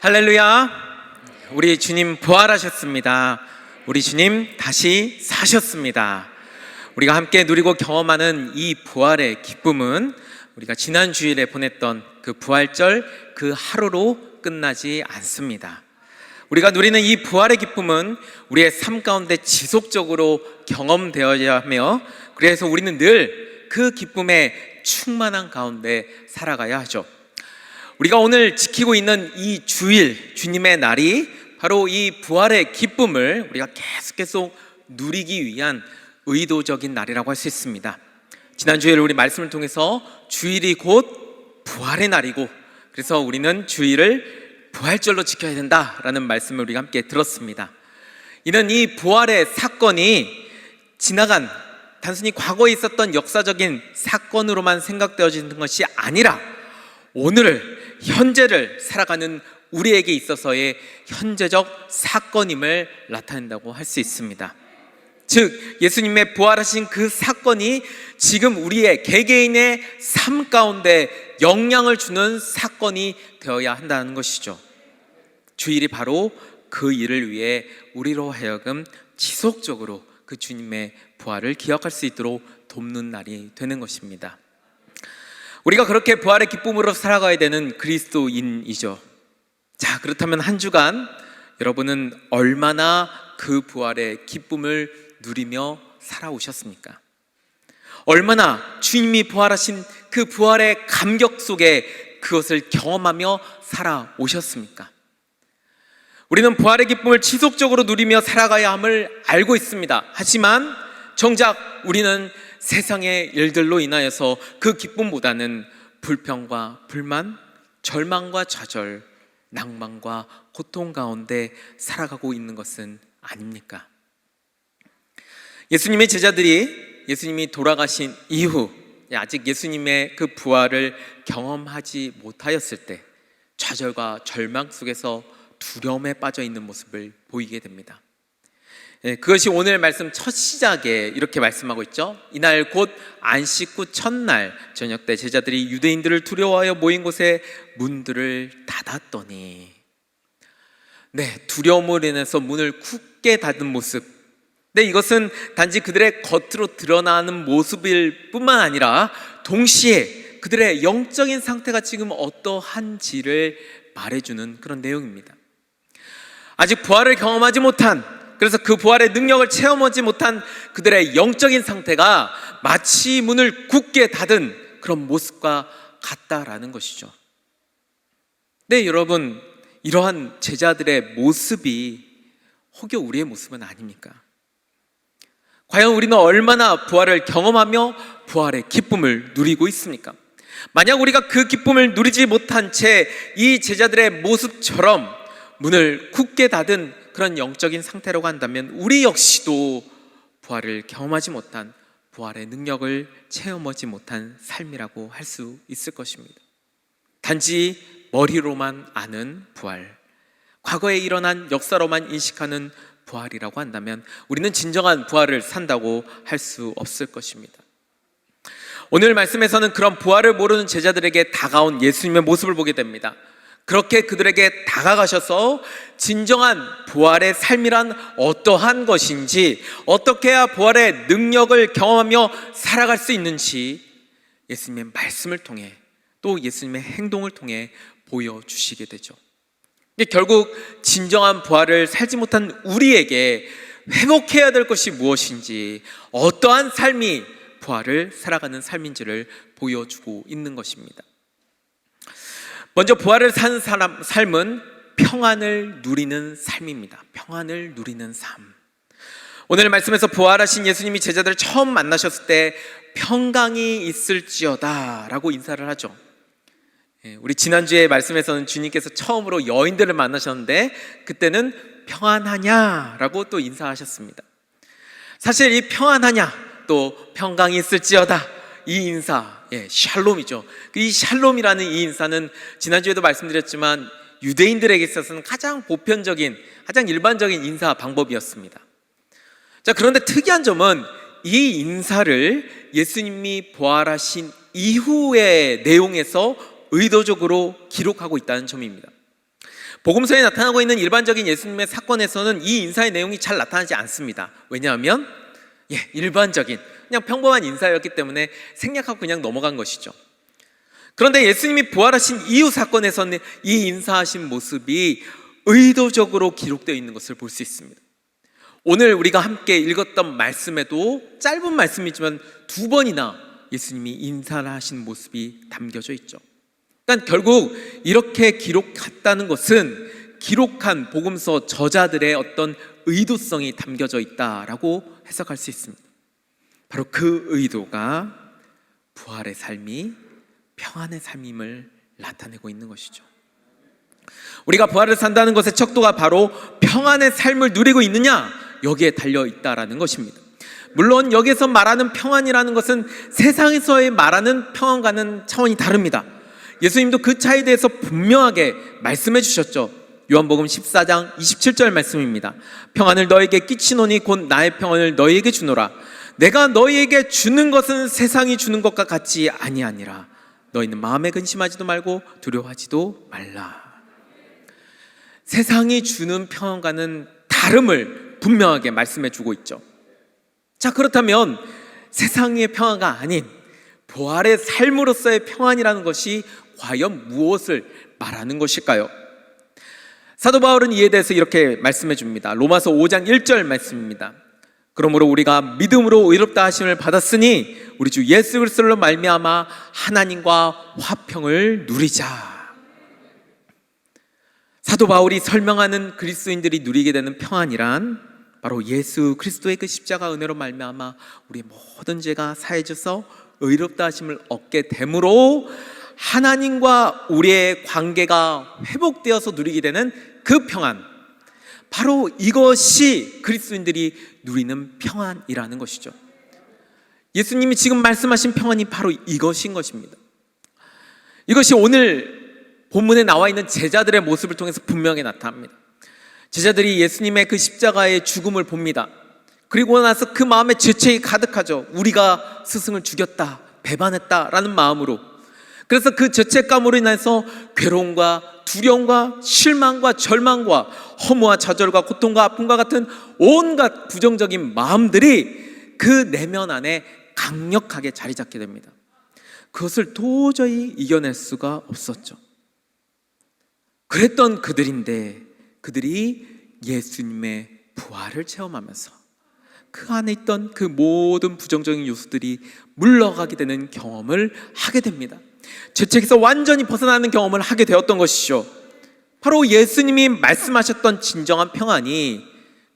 할렐루야. 우리 주님 부활하셨습니다. 우리 주님 다시 사셨습니다. 우리가 함께 누리고 경험하는 이 부활의 기쁨은 우리가 지난 주일에 보냈던 그 부활절 그 하루로 끝나지 않습니다. 우리가 누리는 이 부활의 기쁨은 우리의 삶 가운데 지속적으로 경험되어야 하며, 그래서 우리는 늘 그 기쁨의 충만한 가운데 살아가야 하죠. 우리가 오늘 지키고 있는 이 주일, 주님의 날이 바로 이 부활의 기쁨을 우리가 계속 누리기 위한 의도적인 날이라고 할 수 있습니다. 지난 주일 우리 말씀을 통해서 주일이 곧 부활의 날이고, 그래서 우리는 주일을 부활절로 지켜야 된다라는 말씀을 우리가 함께 들었습니다. 이는 이 부활의 사건이 지나간 단순히 과거에 있었던 역사적인 사건으로만 생각되어지는 것이 아니라 오늘을, 현재를 살아가는 우리에게 있어서의 현재적 사건임을 나타낸다고 할 수 있습니다. 즉, 예수님의 부활하신 그 사건이 지금 우리의 개개인의 삶 가운데 영향을 주는 사건이 되어야 한다는 것이죠. 주일이 바로 그 일을 위해 우리로 하여금 지속적으로 그 주님의 부활을 기억할 수 있도록 돕는 날이 되는 것입니다. 우리가 그렇게 부활의 기쁨으로 살아가야 되는 그리스도인이죠. 자, 그렇다면 한 주간 여러분은 얼마나 그 부활의 기쁨을 누리며 살아오셨습니까? 얼마나 주님이 부활하신 그 부활의 감격 속에 그것을 경험하며 살아오셨습니까? 우리는 부활의 기쁨을 지속적으로 누리며 살아가야 함을 알고 있습니다. 하지만 정작 우리는 세상의 일들로 인하여서 그 기쁨보다는 불평과 불만, 절망과 좌절, 낭만과 고통 가운데 살아가고 있는 것은 아닙니까? 예수님의 제자들이 예수님이 돌아가신 이후 아직 예수님의 그 부활을 경험하지 못하였을 때 좌절과 절망 속에서 두려움에 빠져 있는 모습을 보이게 됩니다. 그것이 오늘 말씀 첫 시작에 이렇게 말씀하고 있죠. 이날 곧 안식 후 첫날 저녁 때 제자들이 유대인들을 두려워하여 모인 곳에 문들을 닫았더니, 두려움으로 인해서 문을 굳게 닫은 모습. 이것은 단지 그들의 겉으로 드러나는 모습일 뿐만 아니라 동시에 그들의 영적인 상태가 지금 어떠한지를 말해주는 그런 내용입니다. 아직 부활을 경험하지 못한, 그래서 그 부활의 능력을 체험하지 못한 그들의 영적인 상태가 마치 문을 굳게 닫은 그런 모습과 같다라는 것이죠. 여러분, 이러한 제자들의 모습이 혹여 우리의 모습은 아닙니까? 과연 우리는 얼마나 부활을 경험하며 부활의 기쁨을 누리고 있습니까? 만약 우리가 그 기쁨을 누리지 못한 채 이 제자들의 모습처럼 문을 굳게 닫은 그런 영적인 상태라고 한다면 우리 역시도 부활을 경험하지 못한, 부활의 능력을 체험하지 못한 삶이라고 할 수 있을 것입니다. 단지 머리로만 아는 부활, 과거에 일어난 역사로만 인식하는 부활이라고 한다면 우리는 진정한 부활을 산다고 할 수 없을 것입니다. 오늘 말씀에서는 그런 부활을 모르는 제자들에게 다가온 예수님의 모습을 보게 됩니다. 그렇게 그들에게 다가가셔서 진정한 부활의 삶이란 어떠한 것인지, 어떻게 해야 부활의 능력을 경험하며 살아갈 수 있는지 예수님의 말씀을 통해, 또 예수님의 행동을 통해 보여주시게 되죠. 결국 진정한 부활을 살지 못한 우리에게 회복해야 될 것이 무엇인지, 어떠한 삶이 부활을 살아가는 삶인지를 보여주고 있는 것입니다. 먼저 부활을 사는 삶은 평안을 누리는 삶입니다. 평안을 누리는 삶. 오늘 말씀에서 부활하신 예수님이 제자들을 처음 만나셨을 때 평강이 있을지어다 라고 인사를 하죠. 우리 지난주에 말씀에서는 주님께서 처음으로 여인들을 만나셨는데 그때는 평안하냐 라고 또 인사하셨습니다. 사실 이 평안하냐, 또 평강이 있을지어다, 이 인사, 샬롬이죠. 이 샬롬이라는 이 인사는 지난주에도 말씀드렸지만 유대인들에게 있어서는 가장 보편적인, 가장 일반적인 인사 방법이었습니다. 자, 그런데 특이한 점은 이 인사를 예수님이 부활하신 이후의 내용에서 의도적으로 기록하고 있다는 점입니다. 복음서에 나타나고 있는 일반적인 예수님의 사건에서는 이 인사의 내용이 잘 나타나지 않습니다. 왜냐하면 일반적인 그냥 평범한 인사였기 때문에 생략하고 그냥 넘어간 것이죠. 그런데 예수님이 부활하신 이후 사건에서는 이 인사하신 모습이 의도적으로 기록되어 있는 것을 볼 수 있습니다. 오늘 우리가 함께 읽었던 말씀에도 짧은 말씀이지만 2번이나 예수님이 인사를 하신 모습이 담겨져 있죠. 그러니까 결국 이렇게 기록했다는 것은 기록한 복음서 저자들의 어떤 의도성이 담겨져 있다라고 해석할 수 있습니다. 바로 그 의도가 부활의 삶이 평안의 삶임을 나타내고 있는 것이죠. 우리가 부활을 산다는 것의 척도가 바로 평안의 삶을 누리고 있느냐, 여기에 달려 있다라는 것입니다. 물론 여기서 말하는 평안이라는 것은 세상에서의 말하는 평안과는 차원이 다릅니다. 예수님도 그 차이에 대해서 분명하게 말씀해 주셨죠. 요한복음 14장 27절 말씀입니다. 평안을 너에게 끼치노니 곧 나의 평안을 너희에게 주노라. 내가 너희에게 주는 것은 세상이 주는 것과 같지 아니하니라. 너희는 마음에 근심하지도 말고 두려워하지도 말라. 세상이 주는 평안과는 다름을 분명하게 말씀해 주고 있죠. 자, 그렇다면 세상의 평안가 아닌 부활의 삶으로서의 평안이라는 것이 과연 무엇을 말하는 것일까요? 사도 바울은 이에 대해서 이렇게 말씀해 줍니다. 로마서 5장 1절 말씀입니다. 그러므로 우리가 믿음으로 의롭다 하심을 받았으니 우리 주 예수 그리스도로 말미암아 하나님과 화평을 누리자. 사도 바울이 설명하는 그리스도인들이 누리게 되는 평안이란 바로 예수 그리스도의 그 십자가 은혜로 말미암아 우리의 모든 죄가 사해져서 의롭다 하심을 얻게 되므로 하나님과 우리의 관계가 회복되어서 누리게 되는 그 평안, 바로 이것이 그리스도인들이 누리는 평안이라는 것이죠. 예수님이 지금 말씀하신 평안이 바로 이것인 것입니다. 이것이 오늘 본문에 나와 있는 제자들의 모습을 통해서 분명히 나타납니다. 제자들이 예수님의 그 십자가의 죽음을 봅니다. 그리고 나서 그 마음에 죄책이 가득하죠. 우리가 스승을 죽였다, 배반했다라는 마음으로. 그래서 그 죄책감으로 인해서 괴로움과 두려움과 실망과 절망과 허무와 좌절과 고통과 아픔과 같은 온갖 부정적인 마음들이 그 내면 안에 강력하게 자리 잡게 됩니다. 그것을 도저히 이겨낼 수가 없었죠. 그랬던 그들인데 그들이 예수님의 부활을 체험하면서 그 안에 있던 그 모든 부정적인 요소들이 물러가게 되는 경험을 하게 됩니다. 죄책에서 완전히 벗어나는 경험을 하게 되었던 것이죠. 바로 예수님이 말씀하셨던 진정한 평안이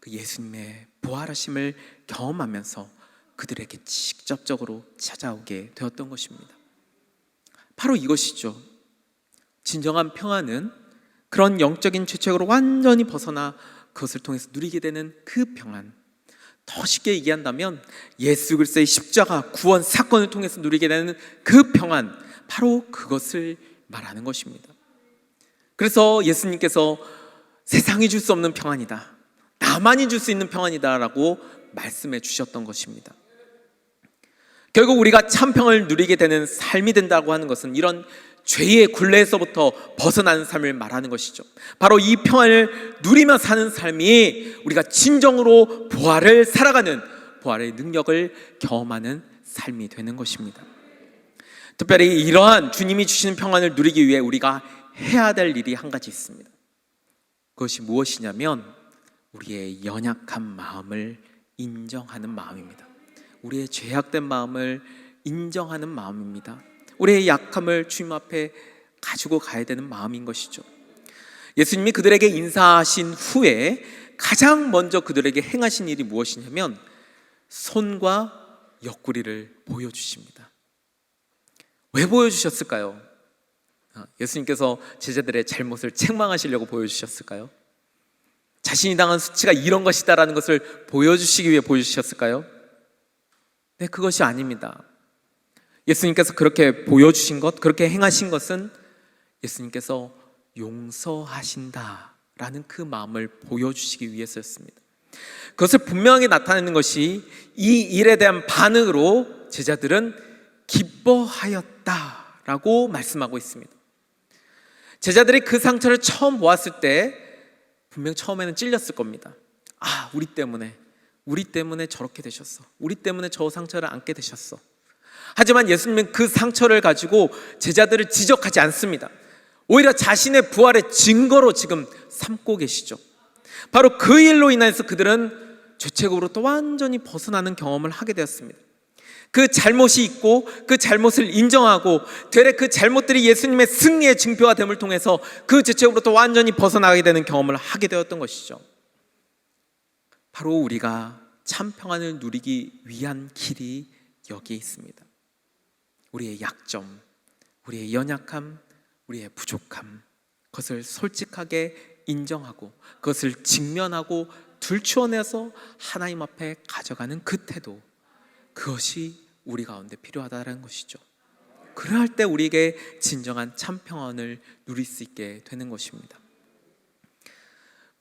그 예수님의 부활하심을 경험하면서 그들에게 직접적으로 찾아오게 되었던 것입니다. 바로 이것이죠. 진정한 평안은 그런 영적인 죄책으로 완전히 벗어나 그것을 통해서 누리게 되는 그 평안. 더 쉽게 얘기한다면 예수 그리스도의 십자가 구원 사건을 통해서 누리게 되는 그 평안, 바로 그것을 말하는 것입니다. 그래서 예수님께서 세상이 줄 수 없는 평안이다, 나만이 줄 수 있는 평안이다 라고 말씀해 주셨던 것입니다. 결국 우리가 참 평안을 누리게 되는 삶이 된다고 하는 것은 이런 죄의 굴레에서부터 벗어나는 삶을 말하는 것이죠. 바로 이 평안을 누리며 사는 삶이 우리가 진정으로 부활을 살아가는, 부활의 능력을 경험하는 삶이 되는 것입니다. 특별히 이러한 주님이 주시는 평안을 누리기 위해 우리가 해야 될 일이 한 가지 있습니다. 그것이 무엇이냐면 우리의 연약한 마음을 인정하는 마음입니다. 우리의 죄악된 마음을 인정하는 마음입니다. 우리의 약함을 주님 앞에 가지고 가야 되는 마음인 것이죠. 예수님이 그들에게 인사하신 후에 가장 먼저 그들에게 행하신 일이 무엇이냐면 손과 옆구리를 보여주십니다. 왜 보여주셨을까요? 예수님께서 제자들의 잘못을 책망하시려고 보여주셨을까요? 자신이 당한 수치가 이런 것이다라는 것을 보여주시기 위해 보여주셨을까요? 네, 그것이 아닙니다. 예수님께서 그렇게 보여주신 것, 그렇게 행하신 것은 예수님께서 용서하신다라는 그 마음을 보여주시기 위해서였습니다. 그것을 분명하게 나타내는 것이 이 일에 대한 반응으로 제자들은 기뻐하였다라고 말씀하고 있습니다. 제자들이 그 상처를 처음 보았을 때 분명 처음에는 찔렸을 겁니다. 아, 우리 때문에 저렇게 되셨어. 우리 때문에 저 상처를 안게 되셨어. 하지만 예수님은 그 상처를 가지고 제자들을 지적하지 않습니다. 오히려 자신의 부활의 증거로 지금 삼고 계시죠. 바로 그 일로 인해서 그들은 죄책으로부터 완전히 벗어나는 경험을 하게 되었습니다. 그 잘못이 있고 그 잘못을 인정하고 되레 그 잘못들이 예수님의 승리의 증표가 됨을 통해서 그 죄책으로부터 완전히 벗어나게 되는 경험을 하게 되었던 것이죠. 바로 우리가 참 평안을 누리기 위한 길이 여기에 있습니다. 우리의 약점, 우리의 연약함, 우리의 부족함, 그것을 솔직하게 인정하고 그것을 직면하고 들추어내서 하나님 앞에 가져가는 그 태도, 그것이 우리 가운데 필요하다는 것이죠. 그럴 때 우리에게 진정한 참 평안을 누릴 수 있게 되는 것입니다.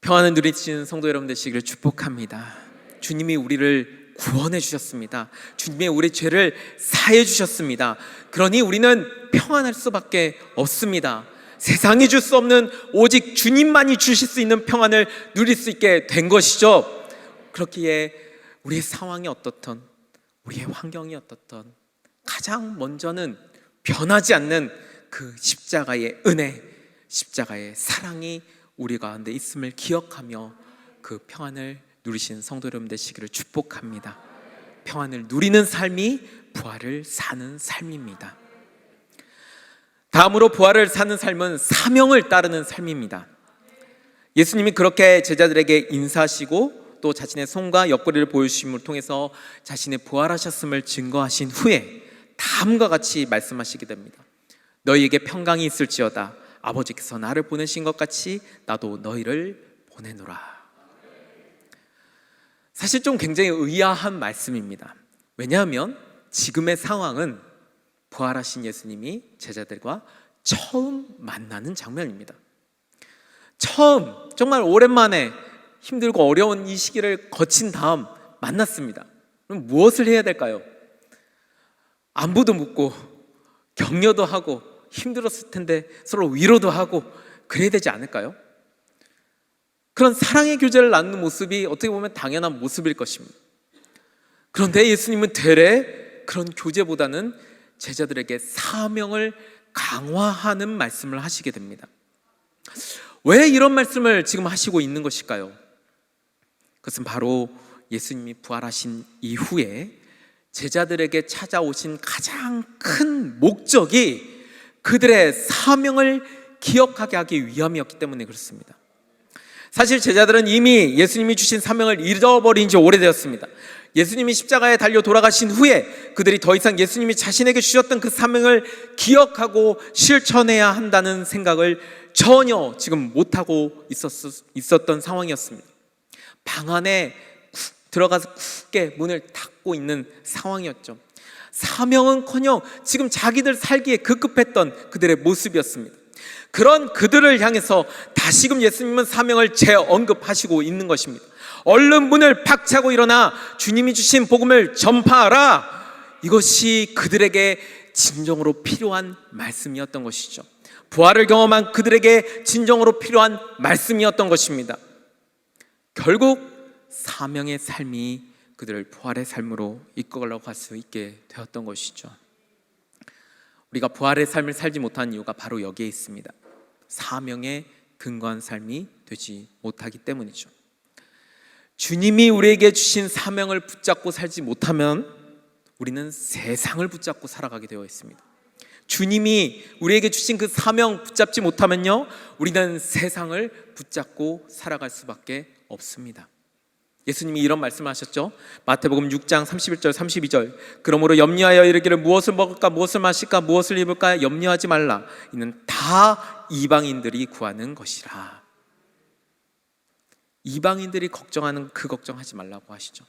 평안을 누리시는 성도 여러분 되시기를 축복합니다. 주님이 우리를 구원해 주셨습니다. 주님이 우리 죄를 사해 주셨습니다. 그러니 우리는 평안할 수밖에 없습니다. 세상이 줄 수 없는 오직 주님만이 주실 수 있는 평안을 누릴 수 있게 된 것이죠. 그렇기에 우리의 상황이 어떻든, 우리의 환경이 어떻든 가장 먼저는 변하지 않는 그 십자가의 은혜, 십자가의 사랑이 우리 가운데 있음을 기억하며 그 평안을 누리신 성도 여러분 되시기를 축복합니다. 평안을 누리는 삶이 부활을 사는 삶입니다. 다음으로 부활을 사는 삶은 사명을 따르는 삶입니다. 예수님이 그렇게 제자들에게 인사하시고 또 자신의 손과 옆구리를 보여주심을 통해서 자신의 부활하셨음을 증거하신 후에 다음과 같이 말씀하시게 됩니다. 너희에게 평강이 있을지어다. 아버지께서 나를 보내신 것 같이 나도 너희를 보내노라. 사실 좀 굉장히 의아한 말씀입니다. 왜냐하면 지금의 상황은 부활하신 예수님이 제자들과 처음 만나는 장면입니다. 처음, 정말 오랜만에 힘들고 어려운 이 시기를 거친 다음 만났습니다. 그럼 무엇을 해야 될까요? 안부도 묻고 격려도 하고 힘들었을 텐데 서로 위로도 하고 그래야 되지 않을까요? 그런 사랑의 교제를 나누는 모습이 어떻게 보면 당연한 모습일 것입니다. 그런데 예수님은 되레 그런 교제보다는 제자들에게 사명을 강화하는 말씀을 하시게 됩니다. 왜 이런 말씀을 지금 하시고 있는 것일까요? 그것은 바로 예수님이 부활하신 이후에 제자들에게 찾아오신 가장 큰 목적이 그들의 사명을 기억하게 하기 위함이었기 때문에 그렇습니다. 사실 제자들은 이미 예수님이 주신 사명을 잃어버린 지 오래되었습니다. 예수님이 십자가에 달려 돌아가신 후에 그들이 더 이상 예수님이 자신에게 주셨던 그 사명을 기억하고 실천해야 한다는 생각을 전혀 지금 못하고 있었던 상황이었습니다. 방 안에 들어가서 굳게 문을 닫고 있는 상황이었죠. 사명은커녕 지금 자기들 살기에 급급했던 그들의 모습이었습니다. 그런 그들을 향해서 다시금 예수님은 사명을 재언급하시고 있는 것입니다. 얼른 문을 박차고 일어나 주님이 주신 복음을 전파하라. 이것이 그들에게 진정으로 필요한 말씀이었던 것이죠. 부활을 경험한 그들에게 진정으로 필요한 말씀이었던 것입니다. 결국 사명의 삶이 그들을 부활의 삶으로 이끌어 갈 수 있게 되었던 것이죠. 우리가 부활의 삶을 살지 못한 이유가 바로 여기에 있습니다. 사명에 근거한 삶이 되지 못하기 때문이죠. 주님이 우리에게 주신 사명을 붙잡고 살지 못하면 우리는 세상을 붙잡고 살아가게 되어 있습니다. 주님이 우리에게 주신 그 사명 붙잡지 못하면요, 우리는 세상을 붙잡고 살아갈 수밖에 없습니다. 예수님이 이런 말씀을 하셨죠. 마태복음 6장 31절 32절 그러므로 염려하여 이르기를 무엇을 먹을까 무엇을 마실까 무엇을 입을까 염려하지 말라. 이는 다 이방인들이 구하는 것이라. 이방인들이 걱정하는 그 걱정하지 말라고 하시죠.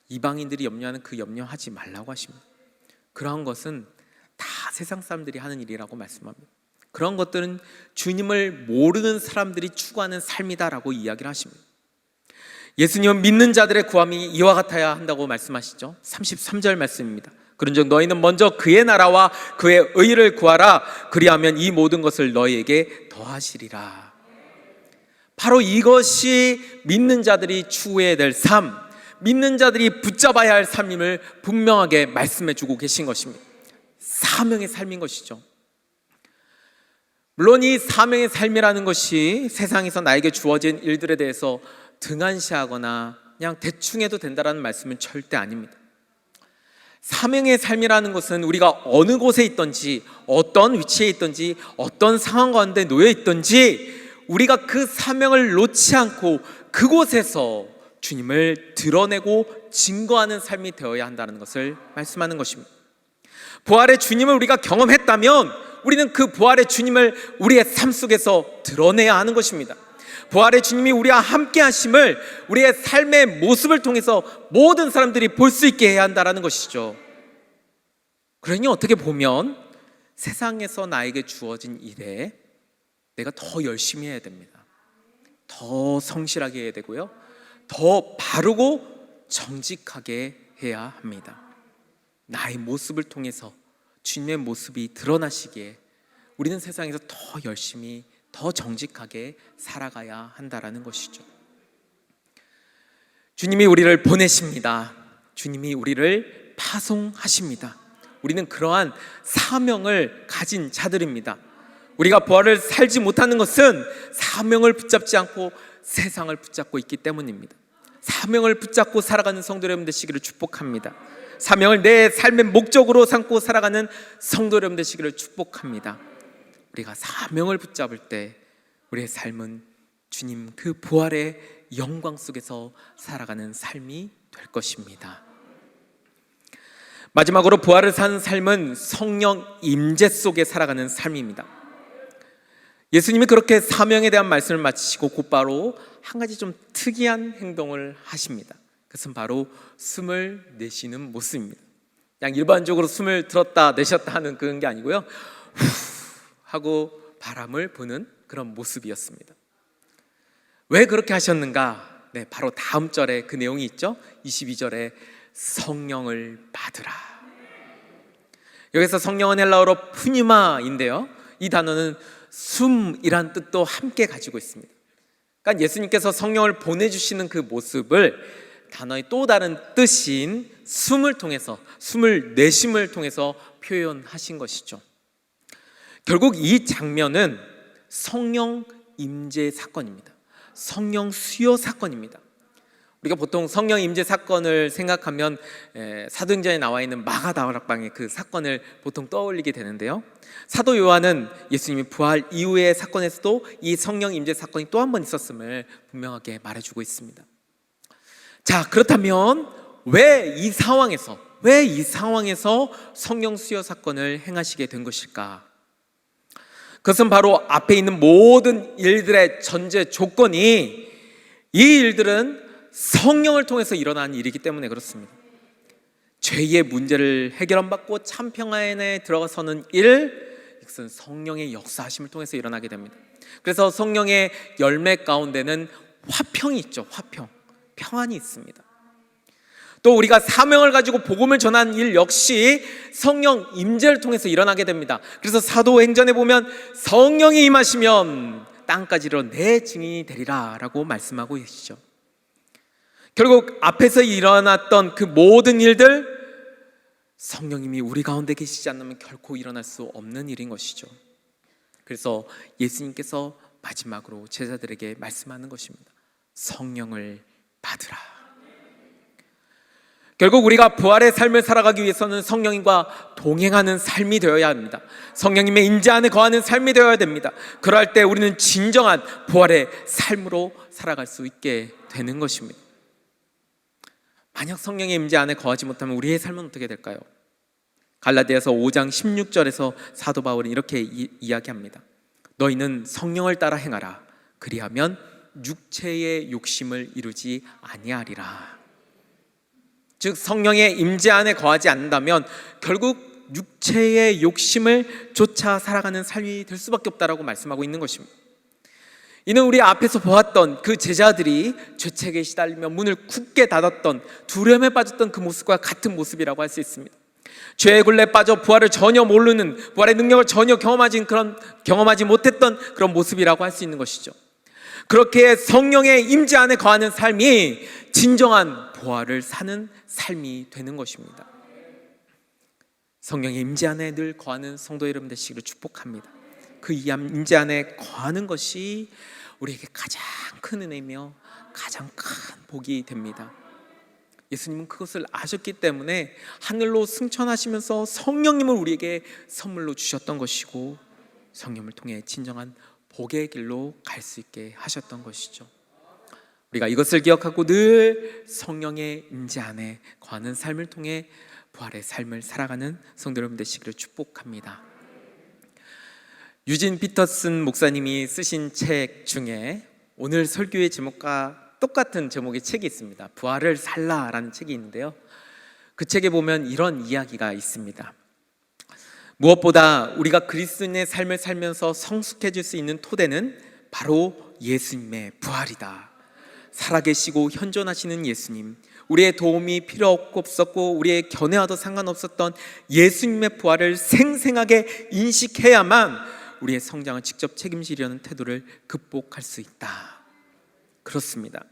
이방인들이 염려하는 그 염려하지 말라고 하십니다. 그러한 것은 다 세상 사람들이 하는 일이라고 말씀합니다. 그런 것들은 주님을 모르는 사람들이 추구하는 삶이다라고 이야기를 하십니다. 예수님은 믿는 자들의 구함이 이와 같아야 한다고 말씀하시죠. 33절 말씀입니다. 그런즉 너희는 먼저 그의 나라와 그의 의를 구하라. 그리하면 이 모든 것을 너희에게 더하시리라. 바로 이것이 믿는 자들이 추구해야 될 삶, 믿는 자들이 붙잡아야 할 삶임을 분명하게 말씀해 주고 계신 것입니다. 사명의 삶인 것이죠. 물론 이 사명의 삶이라는 것이 세상에서 나에게 주어진 일들에 대해서 등한시하거나 그냥 대충 해도 된다는 말씀은 절대 아닙니다. 사명의 삶이라는 것은 우리가 어느 곳에 있든지, 어떤 위치에 있든지, 어떤 상황 가운데 놓여 있든지 우리가 그 사명을 놓지 않고 그곳에서 주님을 드러내고 증거하는 삶이 되어야 한다는 것을 말씀하는 것입니다. 부활의 주님을 우리가 경험했다면 우리는 그 부활의 주님을 우리의 삶 속에서 드러내야 하는 것입니다. 부활의 주님이 우리와 함께 하심을 우리의 삶의 모습을 통해서 모든 사람들이 볼 수 있게 해야 한다는 것이죠. 그러니 어떻게 보면 세상에서 나에게 주어진 일에 내가 더 열심히 해야 됩니다. 더 성실하게 해야 되고요, 더 바르고 정직하게 해야 합니다. 나의 모습을 통해서 주님의 모습이 드러나시기에 우리는 세상에서 더 열심히, 더 정직하게 살아가야 한다라는 것이죠. 주님이 우리를 보내십니다. 주님이 우리를 파송하십니다. 우리는 그러한 사명을 가진 자들입니다. 우리가 부활을 살지 못하는 것은 사명을 붙잡지 않고 세상을 붙잡고 있기 때문입니다. 사명을 붙잡고 살아가는 성도 여러분 되시기를 축복합니다. 사명을 내 삶의 목적으로 삼고 살아가는 성도 여러분 되시기를 축복합니다. 우리가 사명을 붙잡을 때 우리의 삶은 주님 그 부활의 영광 속에서 살아가는 삶이 될 것입니다. 마지막으로 부활을 사는 삶은 성령 임재 속에 살아가는 삶입니다. 예수님이 그렇게 사명에 대한 말씀을 마치시고 곧바로 한 가지 좀 특이한 행동을 하십니다. 그것은 바로 숨을 내쉬는 모습입니다. 그냥 일반적으로 숨을 들었다 내쉬었다 하는 그런 게 아니고요, 후 하고 바람을 부는 그런 모습이었습니다. 왜 그렇게 하셨는가? 네, 바로 다음 절에 그 내용이 있죠. 22절에 성령을 받으라. 여기서 성령은 헬라어로 푸니마인데요, 이 단어는 숨이란 뜻도 함께 가지고 있습니다. 그러니까 예수님께서 성령을 보내주시는 그 모습을 단어의 또 다른 뜻인 숨을 통해서, 숨을 내쉼을 통해서 표현하신 것이죠. 결국 이 장면은 성령 임재 사건입니다. 성령 수요 사건입니다. 우리가 보통 성령 임재 사건을 생각하면 사도행전에 나와 있는 마가다락방의 그 사건을 보통 떠올리게 되는데요, 사도 요한은 예수님이 부활 이후의 사건에서도 이 성령 임재 사건이 또 한 번 있었음을 분명하게 말해주고 있습니다. 자, 그렇다면 왜 이 상황에서 성령 수요 사건을 행하시게 된 것일까? 그것은 바로 앞에 있는 모든 일들의 전제 조건이, 이 일들은 성령을 통해서 일어난 일이기 때문에 그렇습니다. 죄의 문제를 해결받고 참 평안에 들어서는 일, 이것은 성령의 역사하심을 통해서 일어나게 됩니다. 그래서 성령의 열매 가운데는 화평이 있죠. 화평, 평안이 있습니다. 또 우리가 사명을 가지고 복음을 전하는 일 역시 성령 임재를 통해서 일어나게 됩니다. 그래서 사도행전에 보면 성령이 임하시면 땅까지로 내 증인이 되리라 라고 말씀하고 계시죠. 결국 앞에서 일어났던 그 모든 일들, 성령님이 우리 가운데 계시지 않으면 결코 일어날 수 없는 일인 것이죠. 그래서 예수님께서 마지막으로 제자들에게 말씀하는 것입니다. 성령을 받으라. 결국 우리가 부활의 삶을 살아가기 위해서는 성령님과 동행하는 삶이 되어야 합니다. 성령님의 임재 안에 거하는 삶이 되어야 됩니다. 그럴 때 우리는 진정한 부활의 삶으로 살아갈 수 있게 되는 것입니다. 만약 성령의 임재 안에 거하지 못하면 우리의 삶은 어떻게 될까요? 갈라디아서 5장 16절에서 사도 바울은 이렇게 이야기합니다. 너희는 성령을 따라 행하라. 그리하면 육체의 욕심을 이루지 아니하리라. 즉 성령의 임재 안에 거하지 않는다면 결국 육체의 욕심을 쫓아 살아가는 삶이 될 수밖에 없다라고 말씀하고 있는 것입니다. 이는 우리 앞에서 보았던 그 제자들이 죄책에 시달리며 문을 굳게 닫았던, 두려움에 빠졌던 그 모습과 같은 모습이라고 할 수 있습니다. 죄의 굴레에 빠져 부활을 전혀 모르는, 부활의 능력을 전혀 경험하지 못했던 그런 모습이라고 할 수 있는 것이죠. 그렇게 성령의 임재 안에 거하는 삶이 진정한 부활을 사는 삶이 되는 것입니다. 성령의 임재 안에 늘 거하는 성도 여러분 되시기를 축복합니다. 그 임재 안에 거하는 것이 우리에게 가장 큰 은혜이며 가장 큰 복이 됩니다. 예수님은 그것을 아셨기 때문에 하늘로 승천하시면서 성령님을 우리에게 선물로 주셨던 것이고, 성령을 통해 진정한 복의 길로 갈 수 있게 하셨던 것이죠. 우리가 이것을 기억하고 늘 성령의 임재 안에 거하는 삶을 통해 부활의 삶을 살아가는 성도 여러분 되시기를 축복합니다. 유진 피터슨 목사님이 쓰신 책 중에 오늘 설교의 제목과 똑같은 제목의 책이 있습니다. 부활을 살라라는 책이 있는데요, 그 책에 보면 이런 이야기가 있습니다. 무엇보다 우리가 그리스도인의 삶을 살면서 성숙해질 수 있는 토대는 바로 예수님의 부활이다. 살아계시고 현존하시는 예수님, 우리의 도움이 필요 없었고 우리의 견해와도 상관없었던 예수님의 부활을 생생하게 인식해야만 우리의 성장을 직접 책임지려는 태도를 극복할 수 있다. 그렇습니다.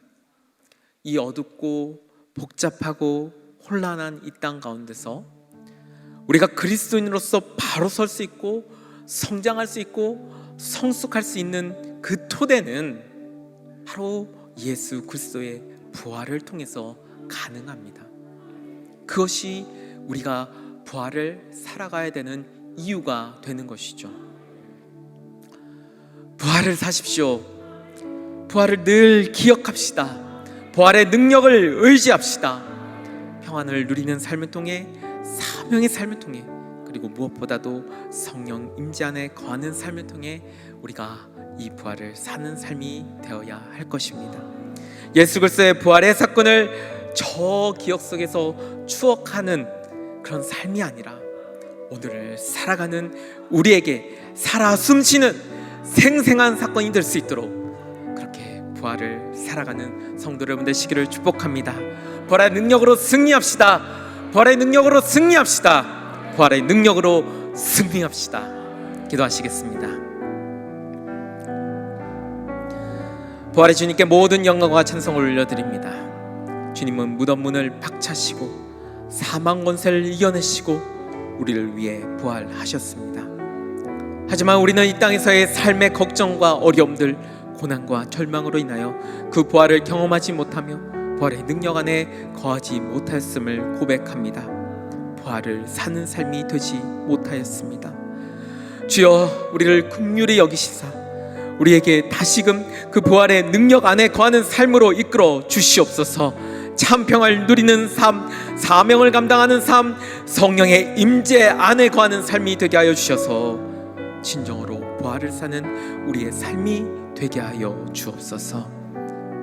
이 어둡고 복잡하고 혼란한 이 땅 가운데서 우리가 그리스도인으로서 바로 설 수 있고 성장할 수 있고 성숙할 수 있는 그 토대는 바로 예수 그리스도의 부활을 통해서 가능합니다. 그것이 우리가 부활을 살아가야 되는 이유가 되는 것이죠. 부활을 사십시오. 부활을 늘 기억합시다. 부활의 능력을 의지합시다. 평안을 누리는 삶을 통해, 사명의 삶을 통해, 그리고 무엇보다도 성령 임재 안에 거하는 삶을 통해 우리가 이 부활을 사는 삶이 되어야 할 것입니다. 예수 그리스도의 부활의 사건을 저 기억 속에서 추억하는 그런 삶이 아니라 오늘을 살아가는 우리에게 살아 숨쉬는 생생한 사건이 될 수 있도록 그렇게 부활을 살아가는 성도 여러분 되시기를 축복합니다. 부활의 능력으로 승리합시다. 부활의 능력으로 승리합시다. 부활의 능력으로 승리합시다. 기도하시겠습니다. 부활의 주님께 모든 영광과 찬송을 올려드립니다. 주님은 무덤 문을 박차시고 사망 권세를 이겨내시고 우리를 위해 부활하셨습니다. 하지만 우리는 이 땅에서의 삶의 걱정과 어려움들, 고난과 절망으로 인하여 그 부활을 경험하지 못하며 부활의 능력 안에 거하지 못하였음을 고백합니다. 부활을 사는 삶이 되지 못하였습니다. 주여, 우리를 긍휼히 여기시사 우리에게 다시금 그 부활의 능력 안에 거하는 삶으로 이끌어 주시옵소서. 참 평화를 누리는 삶, 사명을 감당하는 삶, 성령의 임재 안에 거하는 삶이 되게 하여 주셔서 진정으로 부활을 사는 우리의 삶이 되게 하여 주옵소서.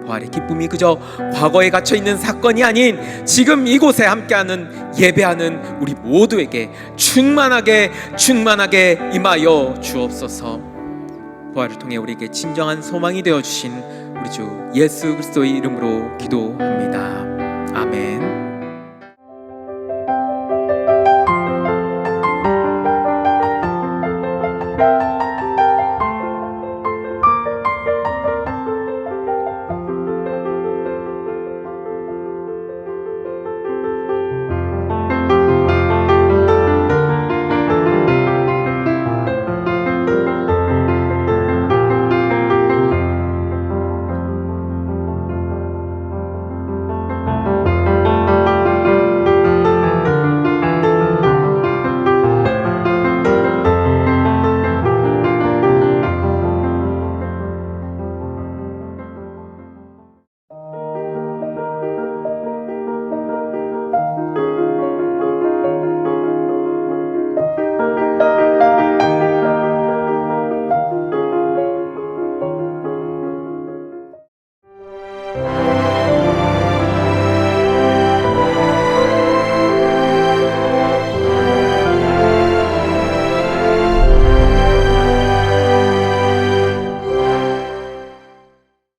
부활의 기쁨이 그저 과거에 갇혀있는 사건이 아닌 지금 이곳에 함께하는 예배하는 우리 모두에게 충만하게 임하여 주옵소서. 부활을 통해 우리에게 진정한 소망이 되어주신 우리 주 예수 그리스도의 이름으로 기도합니다. 아멘.